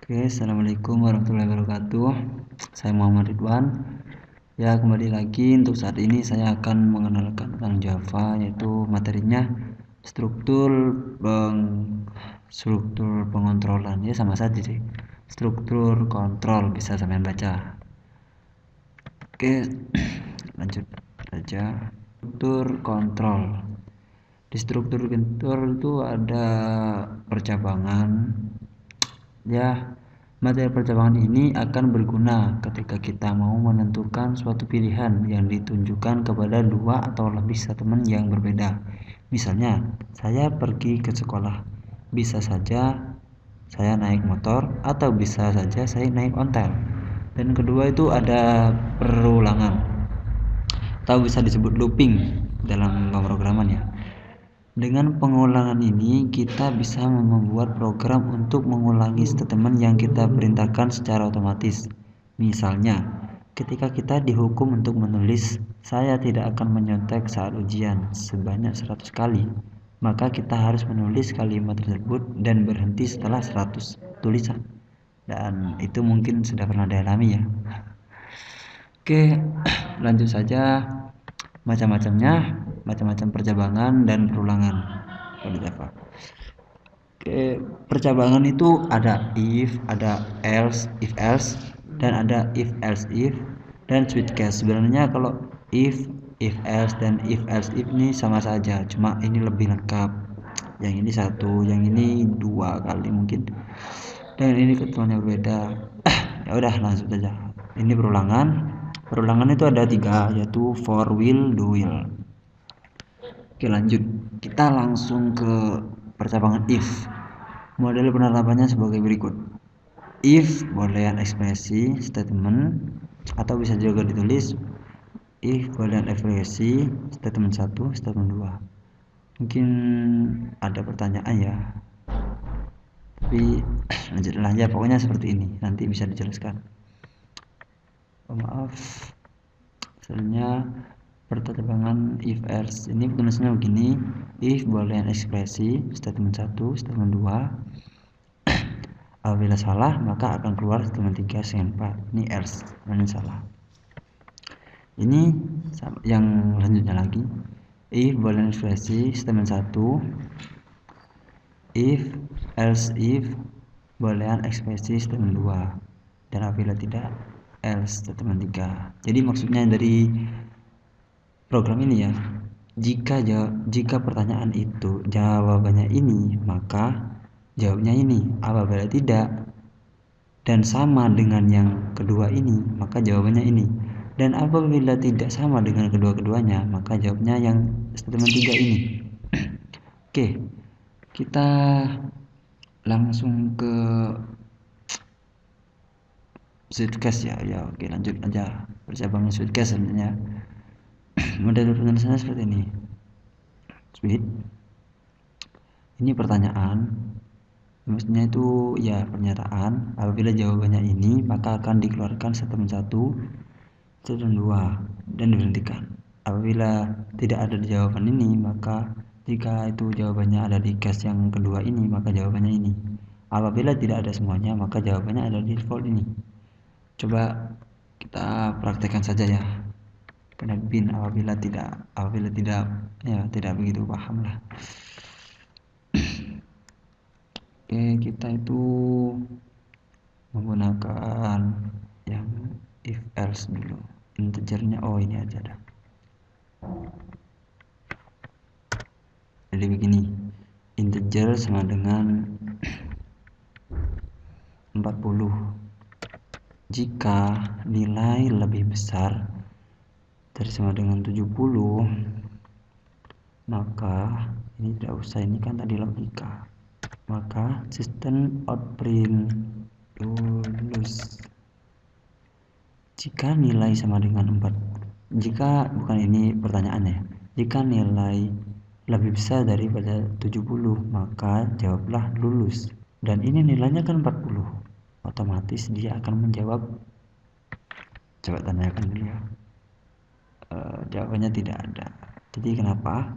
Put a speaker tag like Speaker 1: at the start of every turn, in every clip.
Speaker 1: Oke, assalamualaikum warahmatullahi wabarakatuh. Saya Muhammad Ridwan. Ya, kembali lagi untuk saat ini saya akan mengenalkan tentang Java, yaitu materinya struktur struktur pengontrolan. Ya, sama saja sih. Struktur kontrol bisa sampai baca. Oke, lanjut saja. Struktur kontrol. Di struktur kontrol itu ada percabangan. Ya, materi percabangan ini akan berguna ketika kita mau menentukan suatu pilihan yang ditunjukkan kepada dua atau lebih statement yang berbeda. Misalnya, saya pergi ke sekolah. Bisa saja saya naik motor atau bisa saja saya naik ontel. Dan kedua itu ada perulangan atau bisa disebut looping dalam pemrograman ya. Dengan pengulangan ini, kita bisa membuat program untuk mengulangi statement yang kita perintahkan secara otomatis. Misalnya, ketika kita dihukum untuk menulis, saya tidak akan menyontek saat ujian sebanyak 100 kali, maka kita harus menulis kalimat tersebut dan berhenti setelah 100 tulisan. Dan itu mungkin sudah pernah dialami ya. Oke, lanjut saja. Macam-macam percabangan dan perulangan pada Java. Oke, percabangan itu ada if, ada else, if else, dan ada if else if dan switch case. Sebenarnya kalau if else dan if else if ini sama saja, cuma ini lebih lengkap. Yang ini satu, yang ini dua kali mungkin, dan ini ketentuannya berbeda. Ya udah, langsung saja. Ini perulangan. Perulangan itu ada 3, yaitu for, will, do, will. Oke, lanjut. Kita langsung ke percabangan if. Model penerapannya sebagai berikut. If boolean ekspresi statement, atau bisa juga ditulis if boolean ekspresi statement 1, statement 2. Mungkin ada pertanyaan ya, tapi lanjutlah ya, pokoknya seperti ini, nanti bisa dijelaskan. Maaf, misalnya percabangan if else ini tulisnya begini: if boolean ekspresi statement 1, statement 2, apabila salah maka akan keluar statement 3 dengan 4. Ini else, ini salah. Ini yang selanjutnya lagi, if boolean ekspresi statement 1, if else if boolean ekspresi statement 2, dan apabila tidak else statement 3. Jadi maksudnya dari program ini ya, jika pertanyaan itu jawabannya ini, maka jawabnya ini. Apabila tidak dan sama dengan yang kedua ini, maka jawabannya ini. Dan apabila tidak sama dengan kedua-keduanya, maka jawabnya yang statement 3 ini. Oke, kita langsung ke switch case ya. Oke, lanjut aja. Percabangan switch case sebenarnya. Model penulisannya seperti ini. Switch. Ini pertanyaan. Maksudnya itu ya pernyataan. Apabila jawabannya ini, maka akan dikeluarkan statement 1, statement 2, dan diberhentikan. Apabila tidak ada di jawaban ini, maka jika itu jawabannya ada di case yang kedua ini, maka jawabannya ini. Apabila tidak ada semuanya, maka jawabannya ada di default ini. Coba kita praktekkan saja ya. Kena bin apabila tidak ya tidak begitu paham lah. Oke, kita itu menggunakan yang if else dulu. Integernya ini aja dah. Jadi begini, integer sama dengan 40. Jika nilai lebih besar dari sama dengan 70, maka ini tidak usah, ini kan tadi logika, maka sistem outprint lulus. Jika nilai sama dengan 4, jika bukan ini pertanyaannya, jika nilai lebih besar daripada 70, maka jawablah lulus. Dan ini nilainya kan 40, otomatis dia akan menjawab. Coba tanyakan dulu ya. Jawabannya tidak ada. Jadi kenapa?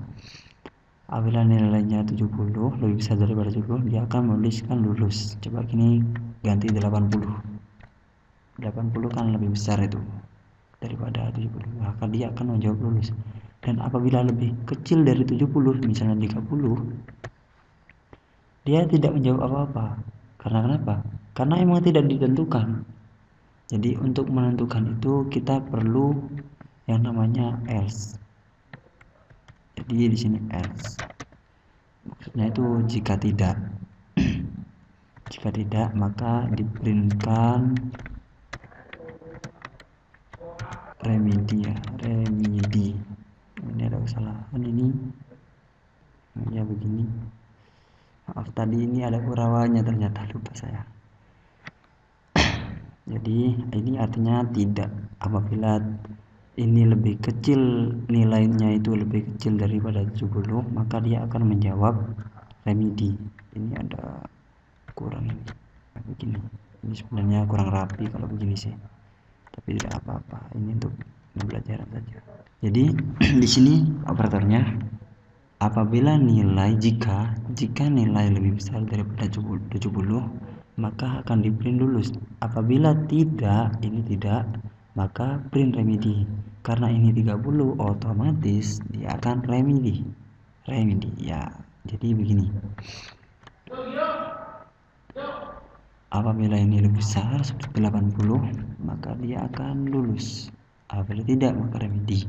Speaker 1: Apabila nilainya 70 lebih besar daripada 70, dia akan menuliskan lulus. Coba gini ganti 80. 80 kan lebih besar itu daripada 70, maka dia akan menjawab lulus. Dan apabila lebih kecil dari 70, misalnya 30, dia tidak menjawab apa-apa. Karena kenapa? Karena emang tidak ditentukan. Jadi untuk menentukan itu kita perlu yang namanya else. Jadi di sini else. Maksudnya itu jika tidak. Jika tidak, maka diprintkan remedi ya, remedi. Ini ada kesalahan ini. Ya begini. Maaf tadi ini ada kurawanya, ternyata lupa saya. Jadi ini artinya tidak. Apabila ini lebih kecil, nilainya itu lebih kecil daripada 70, maka dia akan menjawab remedi. Ini ada kurang ini. Begini. Ini sebenarnya kurang rapi kalau begini sih. Tapi tidak apa-apa. Ini untuk pembelajaran saja. Jadi di sini operatornya apabila nilai jika nilai lebih besar daripada 70, maka akan di print lulus. Apabila tidak, ini tidak, maka print remedi. Karena ini 30, otomatis dia akan remedi ya. Jadi begini, apabila ini lebih besar seperti 80, maka dia akan lulus. Apabila tidak, maka remedi.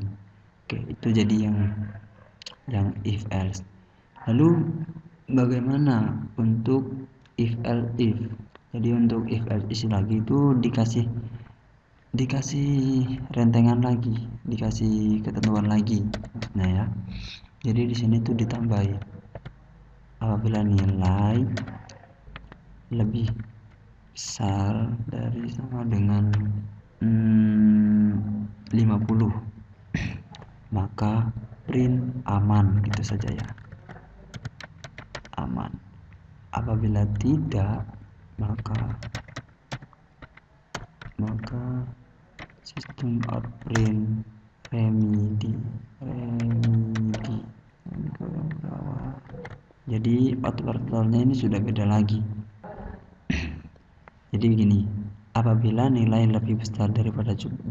Speaker 1: Oke, itu jadi yang if else. Lalu bagaimana untuk if else if? Jadi untuk if else lagi itu dikasih rentengan lagi, dikasih ketentuan lagi. Nah ya. Jadi di sini tuh ditambahi apabila nilai lebih besar dari sama dengan 50, maka print aman, gitu saja ya, aman. Apabila tidak, maka sistem out print remedi. Jadi operatornya ini sudah beda lagi. Jadi begini, apabila nilai lebih besar daripada 70,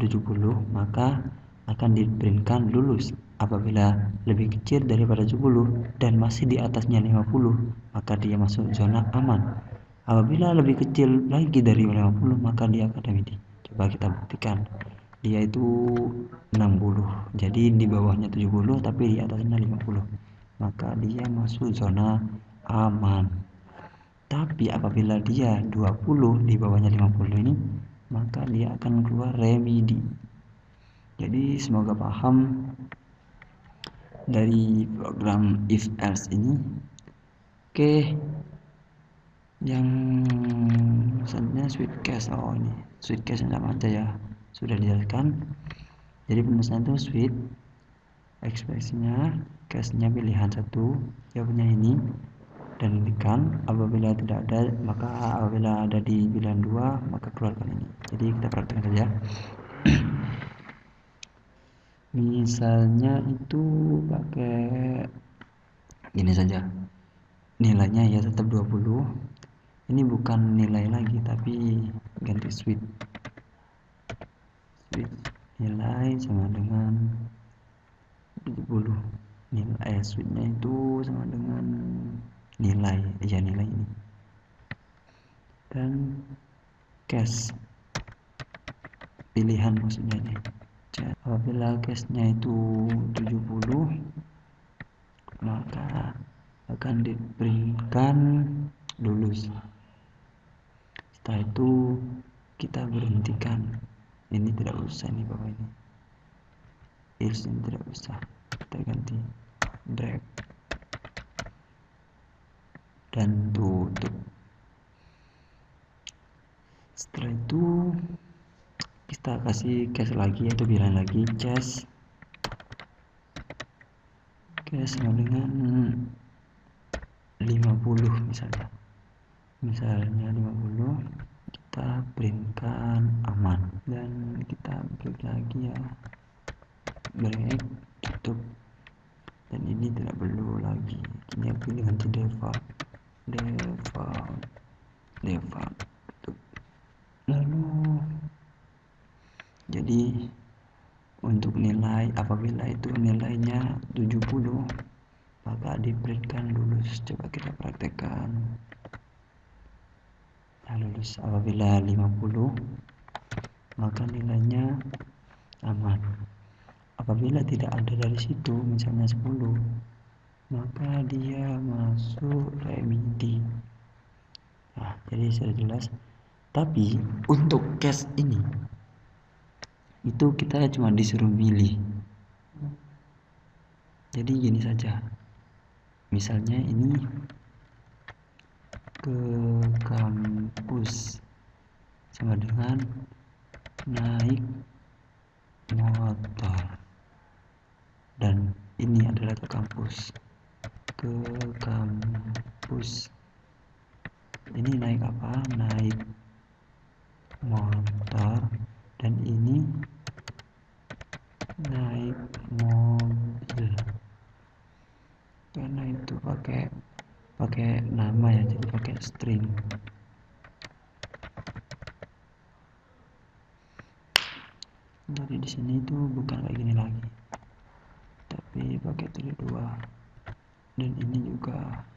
Speaker 1: maka akan diprintkan lulus. Apabila lebih kecil daripada 70 dan masih di atasnya 50, maka dia masuk zona aman. Apabila lebih kecil lagi dari 50, maka dia akan remedi. Coba kita buktikan. Dia itu 60. Jadi di bawahnya 70 tapi di atasnya 50. Maka dia masuk zona aman. Tapi apabila dia 20 di bawahnya 50 ini, maka dia akan keluar remedi. Jadi semoga paham dari program if else ini. Oke, yang selanjutnya switch case. Oh ini switch case sama aja ya, sudah dijelaskan. Jadi penulisan itu switch, ekspresinya, case-nya pilihan satu, jawabnya ini, dan indikan. Apabila tidak ada, maka apabila ada di pilihan 2, maka keluarkan ini. Jadi kita praktekkan saja. Misalnya itu pakai ini saja, nilainya ya tetap 20. Ini bukan nilai lagi tapi ganti switch nilai sama dengan 70. Nilai switchnya itu sama dengan nilai ini dan case pilihan, maksudnya ini. Apabila case-nya itu 70, maka akan diprintkan lulus. Setelah itu kita berhentikan. Ini tidak usah nih Bapak, ini else ini tidak usah, kita ganti drag dan tutup. Setelah itu kita kasih case lagi, yaitu pilihan lagi case sama dengan 50 misalnya 50, kita printkan aman dan kita break lagi ya, break tutup, dan ini tidak perlu lagi. Jadi untuk nilai, apabila itu nilainya 70, maka diprintkan lulus. Coba kita praktekkan. Nah, lulus. Apabila 50, maka nilainya aman. Apabila tidak ada dari situ, misalnya 10, maka dia masuk remedi. Nah, jadi sudah jelas. Tapi untuk case ini itu kita cuma disuruh milih. Jadi gini saja. Misalnya ini ke kampus sama dengan naik motor, dan ini adalah ke kampus ini naik apa? Naik motor, dan ini naik mobil. Karena itu pakai nama ya, jadi pakai string. Jadi di sini itu bukan kayak gini lagi, tapi pakai titik 2, dan ini juga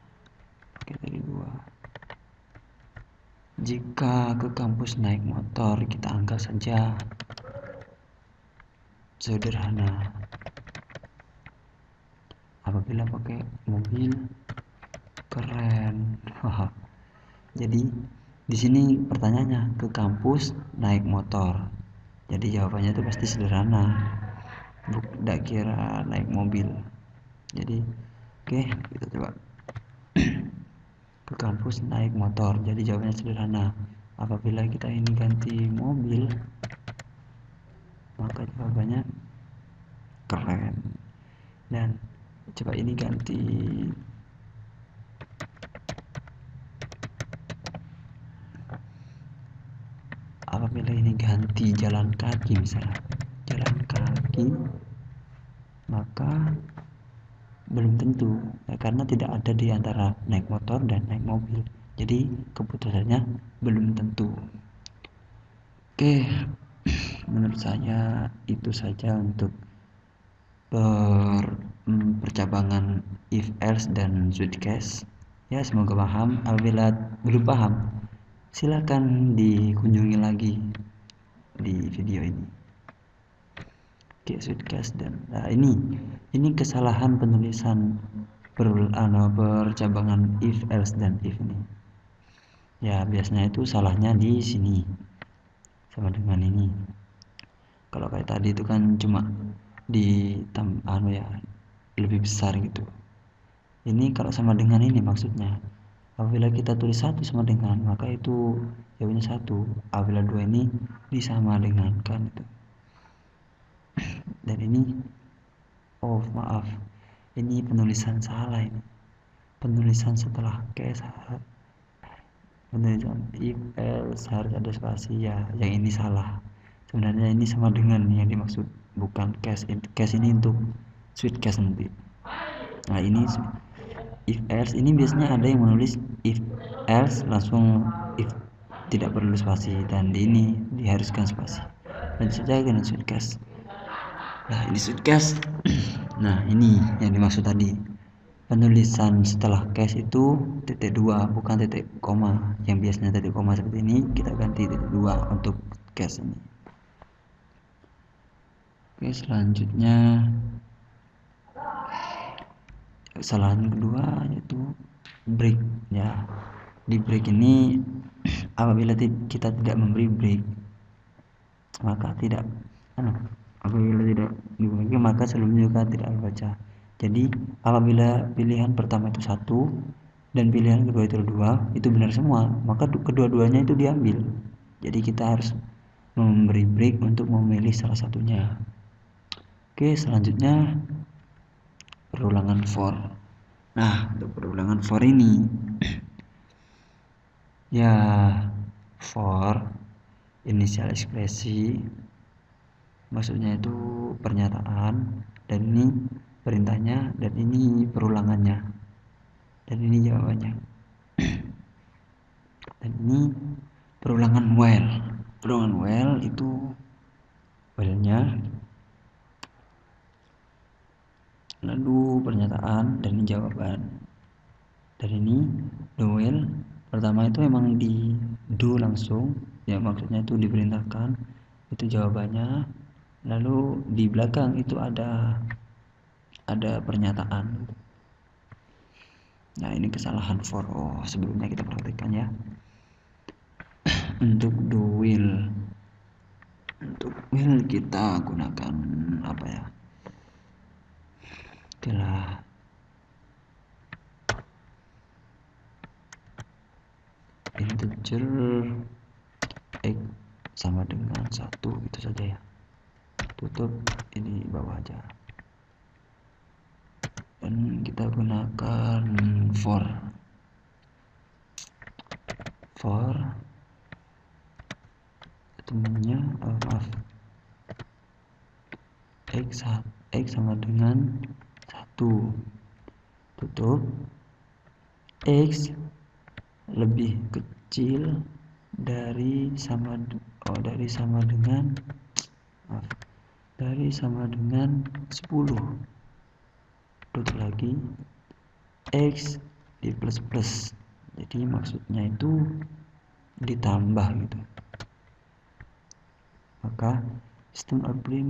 Speaker 1: pakai titik 2. Jika ke kampus naik motor, kita anggap saja sederhana. Apabila pakai mobil, keren. Jadi di sini pertanyaannya, ke kampus naik motor. Jadi jawabannya itu pasti sederhana, tidak kira naik mobil. Jadi oke, kita coba. Ke kampus naik motor, jadi jawabannya sederhana. Apabila kita ini ganti mobil, maka jawabannya keren. Dan coba ini ganti apabila ini ganti jalan kaki, misalnya jalan kaki, maka belum tentu, karena tidak ada di antara naik motor dan naik mobil. Jadi keputusannya belum tentu. Oke, menurut saya itu saja untuk percabangan if else dan switch case. Ya, semoga paham. Apabila belum paham, silakan dikunjungi lagi di video ini. Oke, switch case dan ini kesalahan penulisan percabangan if else dan if ini. Ya, biasanya itu salahnya di sini sama dengan ini. Kalau kayak tadi itu kan cuma di lebih besar gitu. Ini kalau sama dengan ini maksudnya, apabila kita tulis 1 sama dengan, maka itu jawabannya 1. Apabila 2 ini disama dengan, kan itu. Dan ini maaf, ini penulisan salah ini. Penulisan setelah case, penulisan if else harus ada spasi ya, yang ini salah. Sebenarnya ini sama dengan yang dimaksud, bukan case. Case ini untuk switch case nanti. Nah, ini if else ini biasanya ada yang menulis if else langsung if, tidak perlu spasi, dan di ini diharuskan spasi. Lanjut saja dengan switch case. Nah, ini switch case. Nah, ini yang dimaksud tadi. Penulisan setelah case itu titik 2, bukan titik koma. Yang biasanya titik koma seperti ini, kita ganti titik 2 untuk case ini. Oke, selanjutnya kesalahan kedua yaitu break ya. Di break ini apabila kita tidak memberi break, maka apabila tidak dibagi, maka sebelumnya juga tidak dibaca. Jadi apabila pilihan pertama itu 1 dan pilihan kedua itu 2, itu benar semua, maka kedua-duanya itu diambil. Jadi kita harus memberi break untuk memilih salah satunya. Oke, selanjutnya perulangan for. Nah, untuk perulangan for ini ya, for inisial ekspresi, maksudnya itu pernyataan, dan ini perintahnya, dan ini perulangannya, dan ini jawabannya. Dan ini perulangan while. Perulangan while itu while-nya, lalu pernyataan, dan ini jawaban. Dan ini the while pertama itu emang di do langsung, ya maksudnya itu diperintahkan, itu jawabannya. Lalu di belakang itu ada pernyataan. Nah, ini kesalahan for. Sebelumnya kita perhatikan ya. Untuk will kita gunakan apa ya? Itulah integer x sama dengan 1, itu saja ya. Tutup ini bawah aja. Dan kita gunakan for temennya maaf, x sama dengan 1, tutup x lebih kecil dari sama dengan 10, tutup lagi x di plus, jadi maksudnya itu ditambah gitu. Maka sistem output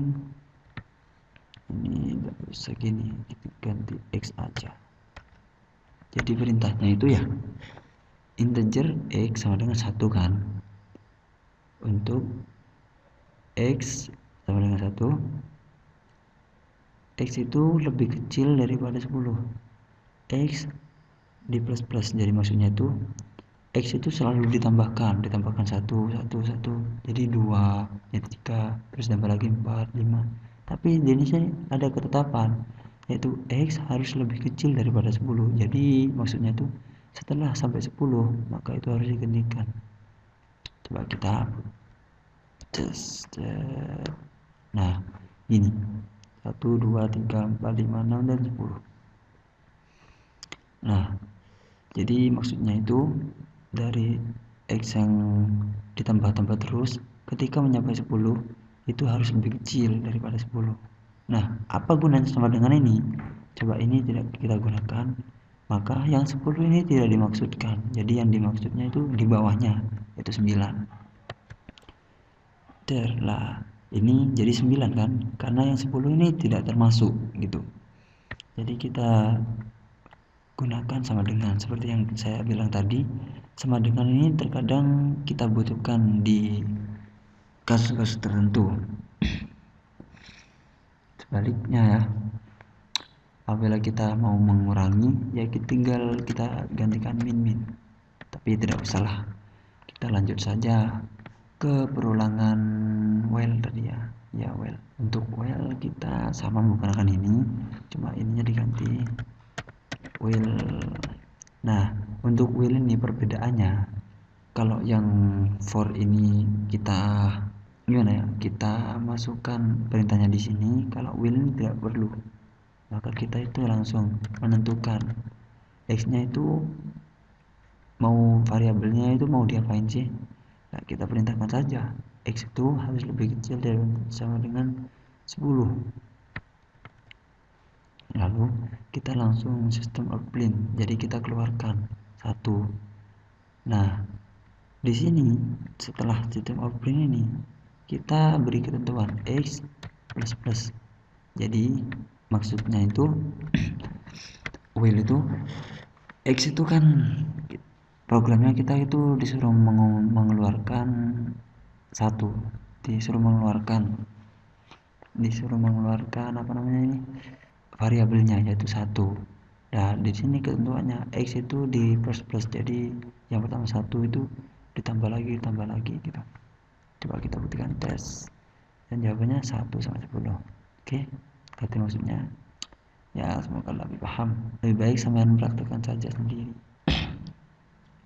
Speaker 1: ini segini, ganti x aja. Jadi perintahnya itu ya integer x sama dengan 1 kan. Untuk x sama dengan 1, x itu lebih kecil daripada 10, x di plus, jadi maksudnya itu x itu selalu ditambahkan 1, jadi 2, jadi 3, terus tambah lagi 4, 5. Tapi di sini ada ketetapan, yaitu x harus lebih kecil daripada 10. Jadi maksudnya itu setelah sampai 10 maka itu harus digantikan. Coba kita nah ini 1, 2, 3, 4, 5, 6, dan 10. Nah, jadi maksudnya itu dari x yang ditambah-tambah terus ketika mencapai 10 itu harus lebih kecil daripada 10. Nah, apa gunanya sama dengan ini? Coba ini tidak kita gunakan, maka yang 10 ini tidak dimaksudkan. Jadi yang dimaksudnya itu di bawahnya, yaitu 9. Lah, ini jadi 9 kan? Karena yang 10 ini tidak termasuk gitu. Jadi kita gunakan sama dengan, seperti yang saya bilang tadi, sama dengan ini terkadang kita butuhkan di kasus-kasus tertentu. Sebaliknya ya, apabila kita mau mengurangi ya tinggal kita gantikan min, tapi tidak usahlah, kita lanjut saja ke perulangan while tadi ya. While, untuk while kita sama menggunakan ini, cuma ininya diganti while. Nah, untuk while ini perbedaannya, kalau yang for ini kita gimana ya, kita masukkan perintahnya di sini, kalau will ini tidak perlu, maka kita itu langsung menentukan x nya itu mau variabelnya itu mau diapain sih. Nah, kita perintahkan saja x itu harus lebih kecil dari sama dengan 10, lalu kita langsung sistem output, jadi kita keluarkan 1. Nah, di sini setelah sistem output ini kita beri ketentuan x plus. Jadi maksudnya itu while itu x itu kan programnya kita itu disuruh mengeluarkan 1, disuruh mengeluarkan apa namanya ini, variabelnya yaitu 1. Nah, di sini ketentuannya x itu di plus, jadi yang pertama 1 itu ditambah lagi gitu. Coba kita buktikan tes, dan jawabannya 1 sama 10. Oke, ngerti maksudnya ya, semoga lebih paham. Lebih baik sampean praktekkan saja sendiri.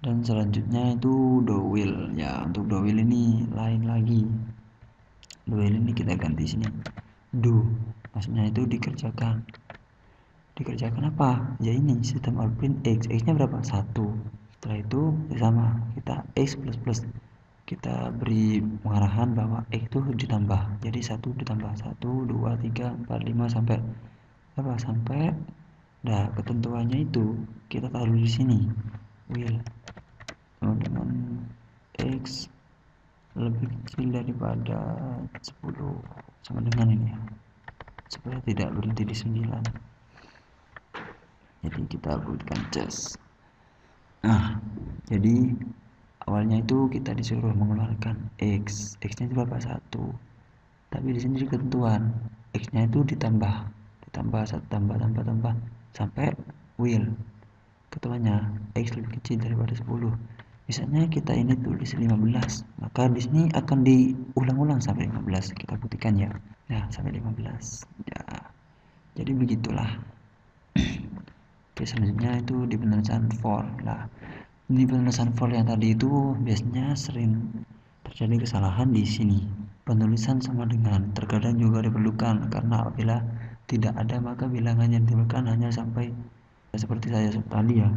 Speaker 1: Dan selanjutnya itu do will ya. Untuk do will ini lain lagi. Do will ini kita ganti sini do, maksudnya itu dikerjakan apa ya, ini sistem output x nya berapa, 1. Setelah itu sama kita x plus kita beri pengarahan bahwa X itu ditambah, jadi 1 ditambah 1, 2, 3, 4, 5 sampai apa? Sampai nah ketentuannya itu kita taruh di sini will teman-teman X lebih kecil daripada 10 sama dengan ini ya, supaya tidak berhenti di 9. Jadi kita buatkan just. Nah, jadi awalnya itu kita disuruh mengeluarkan X-nya itu berapa? 1. Tapi di sini ketentuan X-nya itu ditambah 1 tambah sampai will. Ketentuannya X lebih kecil daripada 10. Misalnya kita ini tulis 15, maka di sini akan diulang-ulang sampai 15. Kita buktikan ya. Nah, sampai 15. Ya. Jadi begitulah. Oke, selanjutnya itu di penulisan for. Nah, di penulisan for yang tadi itu biasanya sering terjadi kesalahan di sini. Penulisan sama dengan terkadang juga diperlukan karena apabila tidak ada maka bilangannya diperlukan hanya sampai seperti saya tadi ya.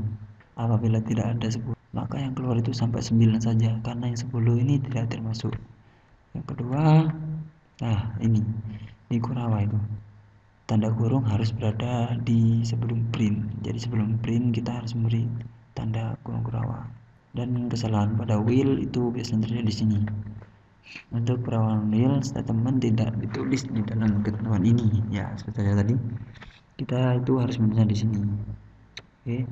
Speaker 1: Apabila tidak ada 10 maka yang keluar itu sampai 9 saja karena yang 10 ini tidak termasuk. Yang kedua, nah ini di Kurawa itu tanda kurung harus berada di sebelum print. Jadi sebelum print kita harus memberi tanda kurung Kurawa. Dan kesalahan pada will itu biasanya terjadi di sini. Untuk perawanan will statement tidak ditulis di dalam ketentuan ini. Ya, seperti saya tadi. Kita itu harus menulisnya di sini. Oke.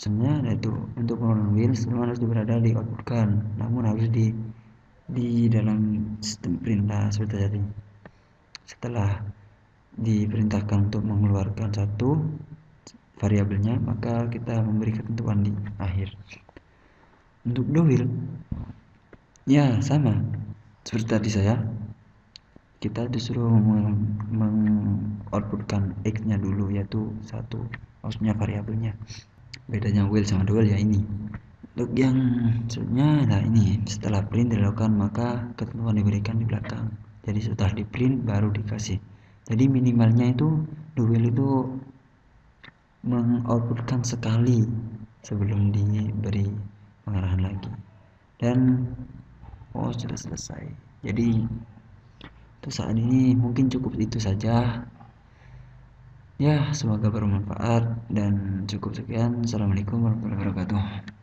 Speaker 1: Sebenarnya itu untuk perawanan will semua harus berada di outputkan, namun harus di dalam sistem perintah seperti tadi. Setelah diperintahkan untuk mengeluarkan satu variabelnya, maka kita memberi ketentuan di akhir. Untuk do will ya sama seperti tadi kita disuruh mengoutputkan X nya dulu, yaitu 1, maksudnya variabelnya. Bedanya will sama do will ya ini. Untuk yang selanjutnya, nah ini setelah print dilakukan maka ketentuan diberikan di belakang. Jadi setelah di print baru dikasih. Jadi minimalnya itu do will itu mengoutputkan sekali sebelum diberi pengarahan lagi. Dan sudah selesai. Jadi untuk saat ini mungkin cukup itu saja. Ya, semoga bermanfaat dan cukup sekian. Assalamualaikum warahmatullahi wabarakatuh.